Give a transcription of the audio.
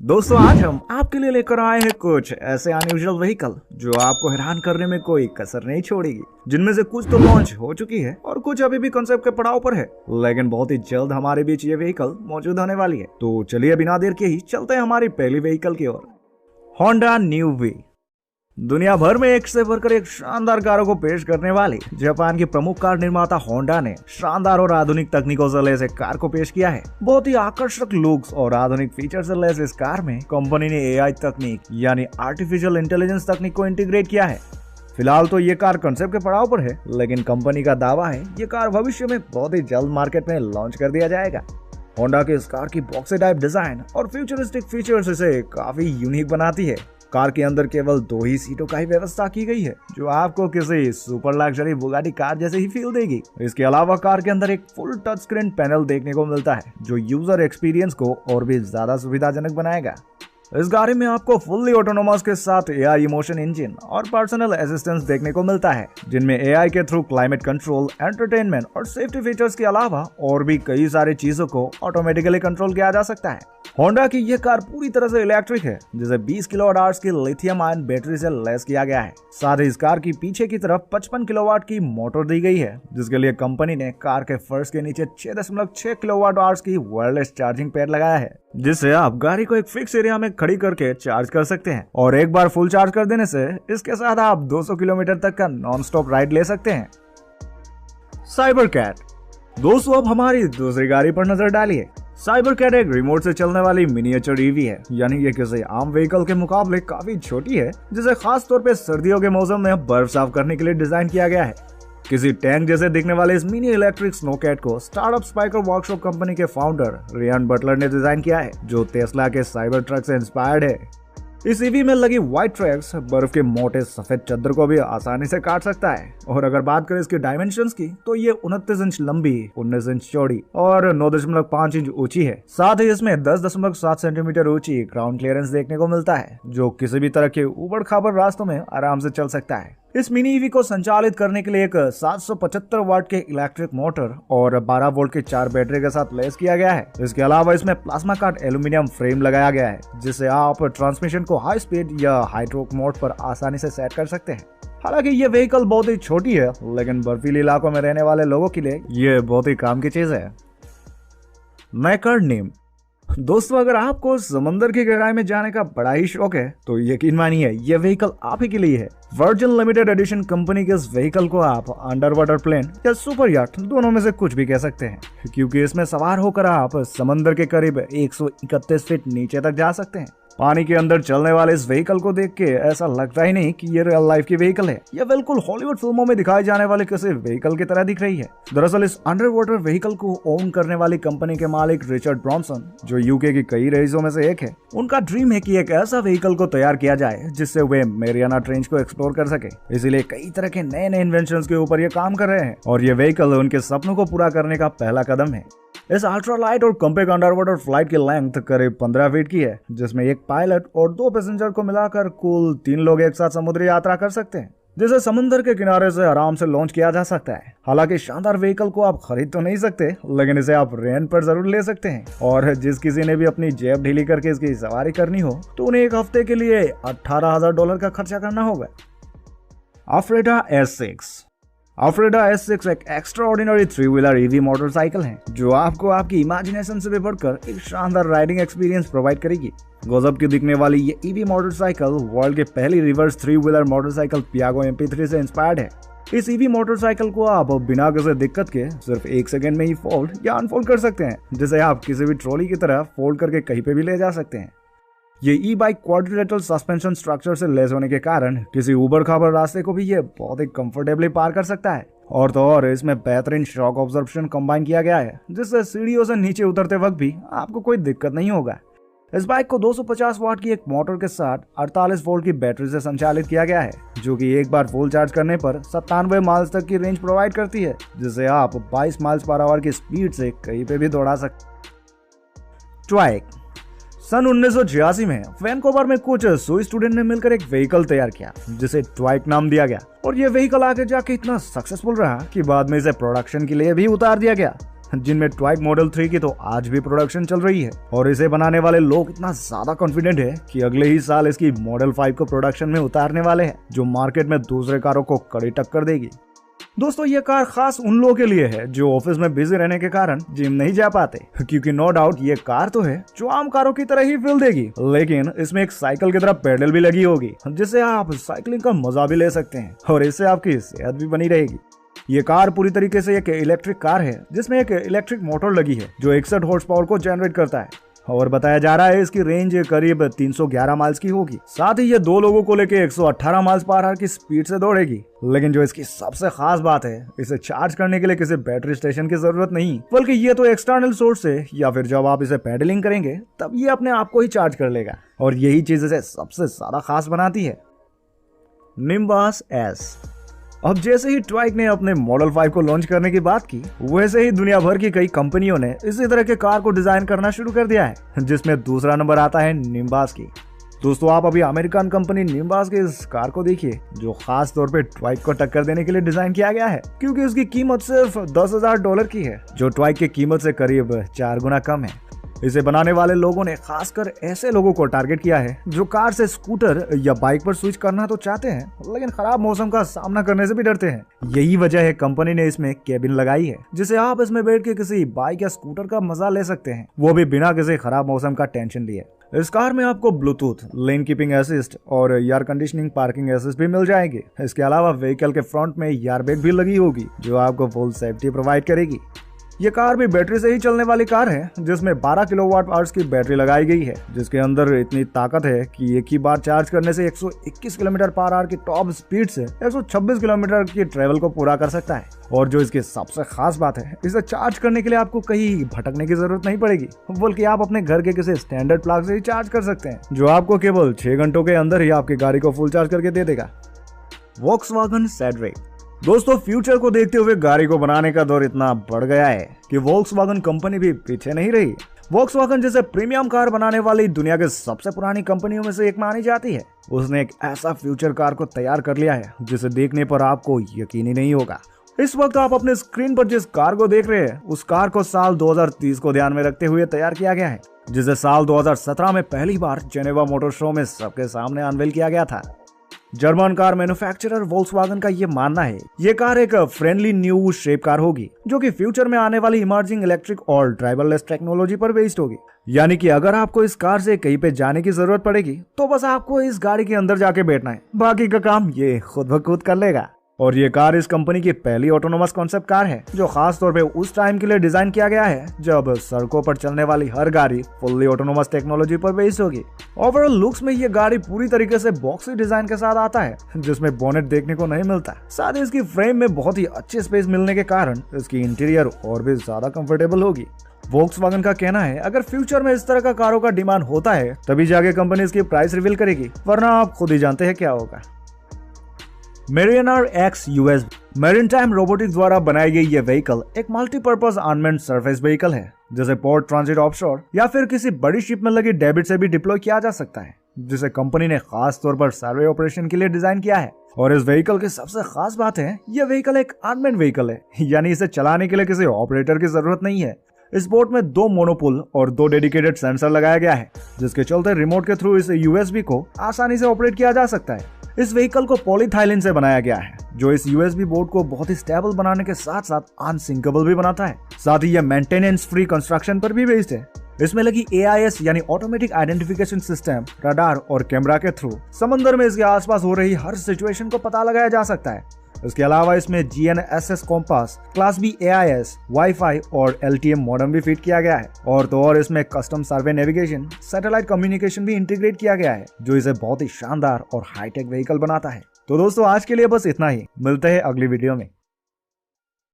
दोस्तों आज हम आपके लिए लेकर आए हैं कुछ ऐसे अनयूजुअल व्हीकल जो आपको हैरान करने में कोई कसर नहीं छोड़ेगी। जिनमें से कुछ तो लॉन्च हो चुकी है और कुछ अभी भी कॉन्सेप्ट के पड़ाव पर है, लेकिन बहुत ही जल्द हमारे बीच ये व्हीकल मौजूद होने वाली है। तो चलिए बिना देर के ही चलते हैं हमारी पहली व्हीकल की ओर। होंडा न्यू वी दुनिया भर में एक से बढ़कर एक शानदार कारों को पेश करने वाली जापान की प्रमुख कार निर्माता होंडा ने शानदार और आधुनिक तकनीकों से लैस एक कार को पेश किया है। बहुत ही आकर्षक लुक्स और आधुनिक फीचर से लैस इस कार में कंपनी ने एआई तकनीक यानी आर्टिफिशियल इंटेलिजेंस तकनीक को इंटीग्रेट किया है। फिलहाल तो ये कार कंसेप्ट के पड़ाव पर है, लेकिन कंपनी का दावा है ये कार भविष्य में बहुत ही जल्द मार्केट में लॉन्च कर दिया जाएगा। होंडा के इस कार की बॉक्सी टाइप डिजाइन और फ्यूचरिस्टिक फीचर्स इसे काफी यूनिक बनाती है। कार के अंदर केवल 2 ही सीटों का ही व्यवस्था की गई है, जो आपको किसी सुपर लग्जरी बुगाटी कार जैसे ही फील देगी। इसके अलावा कार के अंदर एक फुल टच स्क्रीन पैनल देखने को मिलता है, जो यूजर एक्सपीरियंस को और भी ज्यादा सुविधाजनक बनाएगा। इस गाड़ी में आपको फुल्ली ऑटोनोमस के साथ एआई इमोशन इंजन और पर्सनल असिस्टेंस देखने को मिलता है, जिनमें एआई के थ्रू क्लाइमेट कंट्रोल, एंटरटेनमेंट और सेफ्टी फीचर्स के अलावा और भी कई सारी चीजों को ऑटोमेटिकली कंट्रोल किया जा सकता है। होंडा की यह कार पूरी तरह से इलेक्ट्रिक है, जिसे 20 किलोवाट आवर्स की लिथियम आयन बैटरी से लैस किया गया है। साथ ही इस कार की पीछे की तरफ 55 किलोवाट की मोटर दी गई है, जिसके लिए कंपनी ने कार के फर्श के नीचे 6.6 किलोवाट आवर्स की वायरलेस चार्जिंग पैड लगाया है, जिससे आप गाड़ी को एक फिक्स एरिया में खड़ी करके चार्ज कर सकते हैं और एक बार फुल चार्ज कर देने से इसके साथ आप 200 किलोमीटर तक का नॉन स्टॉप राइड ले सकते हैं। साइबर कैट दोस्तों, अब हमारी दूसरी गाड़ी पर नजर डालिए। साइबर कैट एक रिमोट से चलने वाली मिनिएचर ईवी है, यानी ये किसी आम व्हीकल के मुकाबले काफी छोटी है, जिसे खास तौर पे सर्दियों के मौसम में बर्फ साफ करने के लिए डिजाइन किया गया है। किसी टैंक जैसे दिखने वाले इस मिनी इलेक्ट्रिक स्नो कैट को स्टार्टअप स्पाइकर वर्कशॉप कंपनी के फाउंडर रियान बटलर ने डिजाइन किया है, जो टेस्ला के साइबर ट्रक से इंस्पायर्ड है। इस ईवी में लगी व्हाइट ट्रैक्स बर्फ के मोटे सफेद चद्दर को भी आसानी से काट सकता है। और अगर बात करें इसके डायमेंशंस की, तो ये 29 इंच लंबी, 19 इंच चौड़ी और 9.5 इंच ऊंची है। साथ ही इसमें 10.7 सेंटीमीटर ऊंची ग्राउंड क्लियरेंस देखने को मिलता है, जो किसी भी तरह के उबड़ खाबड़ रास्तों में आराम से चल सकता है। इस मिनी ईवी को संचालित करने के लिए एक 775 वाट के इलेक्ट्रिक मोटर और 12 वोल्ट के 4 बैटरी के साथ लैस किया गया है। इसके अलावा इसमें प्लाज्मा कट एल्यूमिनियम फ्रेम लगाया गया है, जिससे आप ट्रांसमिशन को हाई स्पीड या हाई टॉर्क मोड पर आसानी से सेट कर सकते हैं। हालांकि ये व्हीकल बहुत ही छोटी है, लेकिन बर्फीले इलाकों में रहने वाले लोगों के लिए ये बहुत ही काम की चीज है। मैकर्डनी दोस्तों, अगर आपको समंदर की गहराई में जाने का बड़ा ही शौक है, तो यकीन मानिए ये व्हीकल आप ही के लिए है। वर्जिन लिमिटेड एडिशन कंपनी के इस व्हीकल को आप अंडर वाटर प्लेन या सुपर याट दोनों में से कुछ भी कह सकते हैं, क्योंकि इसमें सवार होकर आप समंदर के करीब 131 फीट नीचे तक जा सकते हैं। पानी के अंदर चलने वाले इस व्हीकल को देख के ऐसा लगता ही नहीं कि ये रियल लाइफ की व्हीकल है। ये बिल्कुल हॉलीवुड फिल्मों में दिखाए जाने वाले किसी व्हीकल की तरह दिख रही है। दरअसल इस अंडर वाटर व्हीकल को ओन करने वाली कंपनी के मालिक रिचर्ड ब्रॉन्सन, जो यूके की कई रईसों में से एक है, उनका ड्रीम है कि एक ऐसा व्हीकल को तैयार किया जाए जिससे वे मैरियाना ट्रेंच को एक्सप्लोर कर सके। इसीलिए कई तरह के नए नए इन्वेंशंस के ऊपर ये काम कर रहे हैं और ये व्हीकल उनके सपनों को पूरा करने का पहला कदम है। इस अल्ट्रा लाइट और कॉम्पैक्ट अंडर वाटर फ्लाइट की लेंथ करीब 15 फीट की है, जिसमें एक पायलट और 2 पैसेंजर को मिलाकर कुल 3 लोग एक साथ समुद्री यात्रा कर सकते हैं, जिसे समुद्र के किनारे से आराम से लॉन्च किया जा सकता है। हालांकि शानदार व्हीकल को आप खरीद तो नहीं सकते, लेकिन इसे आप रेंट पर जरूर ले सकते हैं। और जिस किसी ने भी अपनी जेब ढीली करके इसकी सवारी करनी हो, तो उन्हें एक हफ्ते के लिए $18,000 का खर्चा करना होगा। अफ्रेडा S6 एक extra ordinary 3 wheeler EV motorcycle है, जो आपको आपकी इमेजिनेशन से भी बढ़कर एक शानदार राइडिंग एक्सपीरियंस प्रोवाइड करेगी। गजब की दिखने वाली ये ईवी मोटरसाइकिल वर्ल्ड के पहली reverse 3 wheeler motorcycle Piaggio MP3 से इंस्पायर्ड है। इस ईवी मोटरसाइकिल को आप बिना किसी दिक्कत के सिर्फ 1 सेकंड में ही फोल्ड या अनफोल्ड कर सकते हैं, जिसे आप किसी भी ट्रॉली की तरह फोल्ड करके कहीं पे भी ले जा सकते हैं। ये ई बाइक क्वाड्रिलेटरल सस्पेंशन स्ट्रक्चर से लैस होने के कारण किसी उबड़ खाबड़ रास्ते को भी ये बहुत ही कंफर्टेबली पार कर सकता है। और तो और इसमें बेहतरीन शॉक ऑब्जर्वेशन कंबाइन किया गया है, जिससे सीढ़ियों से नीचे उतरते वक्त भी आपको कोई दिक्कत नहीं होगा। इस बाइक को 250 वाट की एक मोटर के साथ 48 वोल्ट की बैटरी से संचालित किया गया है, जो कि एक बार फुल चार्ज करने पर 97 माइल्स तक की रेंज प्रोवाइड करती है, जिससे आप 22 माइल्स पर आवर की स्पीड से कहीं पे भी दौड़ा सकते। ट्वाइक सन 1986 में वैनकूवर में कुछ सुई स्टूडेंट ने मिलकर एक व्हीकल तैयार किया, जिसे ट्वाइक नाम दिया गया। और ये व्हीकल आगे जाके इतना सक्सेसफुल रहा कि बाद में इसे प्रोडक्शन के लिए भी उतार दिया गया। जिनमें ट्वाइक मॉडल 3 की तो आज भी प्रोडक्शन चल रही है और इसे बनाने वाले लोग इतना ज्यादा कॉन्फिडेंट है कि अगले ही साल इसकी मॉडल 5 को प्रोडक्शन में उतारने वाले हैं, जो मार्केट में दूसरे कारों को कड़ी टक्कर देगी। दोस्तों ये कार खास उन लोगों के लिए है जो ऑफिस में बिजी रहने के कारण जिम नहीं जा पाते, क्योंकि नो डाउट ये कार तो है जो आम कारों की तरह ही फील देगी, लेकिन इसमें एक साइकिल की तरह पेडल भी लगी होगी, जिससे आप साइकिलिंग का मजा भी ले सकते हैं और इससे आपकी सेहत भी बनी रहेगी। ये कार पूरी तरीके से एक इलेक्ट्रिक कार है जिसमें एक इलेक्ट्रिक मोटर लगी है जो 61 हॉर्स पावर को जनरेट करता है और बताया जा रहा है इसकी रेंज करीब 311 माइल्स की होगी। साथ ही ये 2 लोगों को लेकर 118 माइल्स पर आवर की स्पीड से दौड़ेगी। लेकिन जो इसकी सबसे खास बात है, इसे चार्ज करने के लिए किसी बैटरी स्टेशन की जरूरत नहीं, बल्कि ये तो एक्सटर्नल सोर्स है, या फिर जब आप इसे पेडलिंग करेंगे तब ये अपने आप को ही चार्ज कर लेगा और यही चीज इसे सबसे ज्यादा खास बनाती है। निम्बास एस। अब जैसे ही ट्वाइक ने अपने मॉडल 5 को लॉन्च करने की बात की, वैसे ही दुनिया भर की कई कंपनियों ने इसी तरह के कार को डिजाइन करना शुरू कर दिया है, जिसमें दूसरा नंबर आता है निम्बास की। दोस्तों आप अभी अमेरिकन कंपनी निम्बास के इस कार को देखिए, जो खास तौर पे ट्वाइक को टक्कर देने के लिए डिजाइन किया गया है, क्योंकि उसकी कीमत सिर्फ $10,000 की है, जो ट्वाइक की कीमत से करीब 4 गुना कम है। इसे बनाने वाले लोगों ने खासकर ऐसे लोगों को टारगेट किया है जो कार से स्कूटर या बाइक पर स्विच करना तो चाहते हैं, लेकिन खराब मौसम का सामना करने से भी डरते हैं। यही वजह है कंपनी ने इसमें केबिन लगाई है, जिसे आप इसमें बैठ के किसी बाइक या स्कूटर का मजा ले सकते हैं, वो भी बिना किसी खराब मौसम का टेंशन लिए। इस कार में आपको ब्लूटूथ, लेन कीपिंग असिस्ट और एयर कंडीशनिंग, पार्किंग असिस्ट भी मिल जाएंगे। इसके अलावा व्हीकल के फ्रंट में एयरबैग भी लगी होगी, जो आपको फुल सेफ्टी प्रोवाइड करेगी। ये कार भी बैटरी से ही चलने वाली कार है, जिसमें 12 किलोवाट आवर्स की बैटरी लगाई गई है, जिसके अंदर इतनी ताकत है कि एक ही बार चार्ज करने से 121 किलोमीटर पर आवर की टॉप स्पीड से 126 किलोमीटर की ट्रेवल को पूरा कर सकता है। और जो इसकी सबसे खास बात है, इसे चार्ज करने के लिए आपको कहीं भटकने की जरूरत नहीं पड़ेगी, बल्कि आप अपने घर के किसी स्टैंडर्ड प्लग से ही चार्ज कर सकते हैं, जो आपको केवल 6 घंटों के अंदर ही आपकी गाड़ी को फुल चार्ज करके दे देगा। वॉक्सवैगन सेडरिक। दोस्तों फ्यूचर को देखते हुए गाड़ी को बनाने का दौर इतना बढ़ गया है कि वॉक्सवैगन कंपनी भी पीछे नहीं रही। वॉक्सवैगन जैसे प्रीमियम कार बनाने वाली दुनिया के सबसे पुरानी कंपनियों में से एक मानी जाती है, उसने एक ऐसा फ्यूचर कार को तैयार कर लिया है जिसे देखने पर आपको यकीन ही नहीं होगा। इस वक्त आप अपने स्क्रीन पर जिस कार को देख रहे हैं, उस कार को साल 2030 को ध्यान में रखते हुए तैयार किया गया है, जिसे साल 2017 में पहली बार जेनेवा मोटर शो में सबके सामने अनवील किया गया था। जर्मन कार मैन्युफैक्चरर वोल्क्सवैगन का ये मानना है ये कार एक फ्रेंडली न्यू शेप कार होगी, जो कि फ्यूचर में आने वाली इमर्जिंग इलेक्ट्रिक और ड्राइवरलेस टेक्नोलॉजी पर बेस्ड होगी। यानी कि अगर आपको इस कार से कहीं पे जाने की जरूरत पड़ेगी तो बस आपको इस गाड़ी के अंदर जाके बैठना है, बाकी का काम ये खुद ब खुद कर लेगा। और ये कार इस कंपनी की पहली ऑटोनोमस कॉन्सेप्ट कार है, जो खास तौर पे उस टाइम के लिए डिजाइन किया गया है जब सड़कों पर चलने वाली हर गाड़ी फुल्ली ऑटोनोमस टेक्नोलॉजी पर बेस्ड होगी। ओवरऑल लुक्स में ये गाड़ी पूरी तरीके से बॉक्सी डिजाइन के साथ आता है, जिसमें बोनेट देखने को नहीं मिलता। साथ ही इसकी फ्रेम में बहुत ही अच्छी स्पेस मिलने के कारण इसकी इंटीरियर और भी ज्यादा कंफर्टेबल होगी। वोक्सवैगन का कहना है अगर फ्यूचर में इस तरह का कारों का डिमांड होता है तभी जाके कंपनी इसकी प्राइस रिवील करेगी, वरना आप खुद ही जानते हैं क्या होगा। Mariner x US maritime robotics द्वारा बनाई गई ये व्हीकल एक मल्टीपर्पज अनमैन्ड सरफेस व्हीकल है, जिसे पोर्ट, ट्रांजिट, ऑफशोर या फिर किसी बड़ी शिप में लगी डेबिट से भी डिप्लॉय किया जा सकता है, जिसे कंपनी ने खास तौर पर सर्वे ऑपरेशन के लिए डिजाइन किया है। और इस व्हीकल की सबसे खास बात है ये व्हीकल एक अनमैन्ड व्हीकल है, यानी इसे चलाने के लिए किसी ऑपरेटर की जरूरत नहीं है। इस बोट में 2 मोनोपुल और 2 डेडिकेटेड सेंसर लगाया गया है, जिसके चलते रिमोट के थ्रू इस यूएसबी को आसानी से ऑपरेट किया जा सकता है। इस व्हीकल को पॉलीथाइलिन से बनाया गया है, जो इस यूएसबी बोर्ड को बहुत ही स्टेबल बनाने के साथ साथ अनसिंकेबल भी बनाता है। साथ ही यह मेंटेनेंस फ्री कंस्ट्रक्शन पर भी बेस्ड है। इसमें लगी AIS यानी ऑटोमेटिक आइडेंटिफिकेशन सिस्टम, रडार और कैमरा के थ्रू समंदर में इसके आसपास हो रही हर सिचुएशन को पता लगाया जा सकता है। इसके अलावा इसमें GNSS compass, class B AIS, wifi और LTE मॉडेम भी फिट किया गया है। और तो और इसमें कस्टम सर्वे नेविगेशन, सैटेलाइट कम्युनिकेशन भी इंटीग्रेट किया गया है, जो इसे बहुत ही शानदार और हाईटेक व्हीकल बनाता है। तो दोस्तों आज के लिए बस इतना ही, मिलते हैं अगली वीडियो में।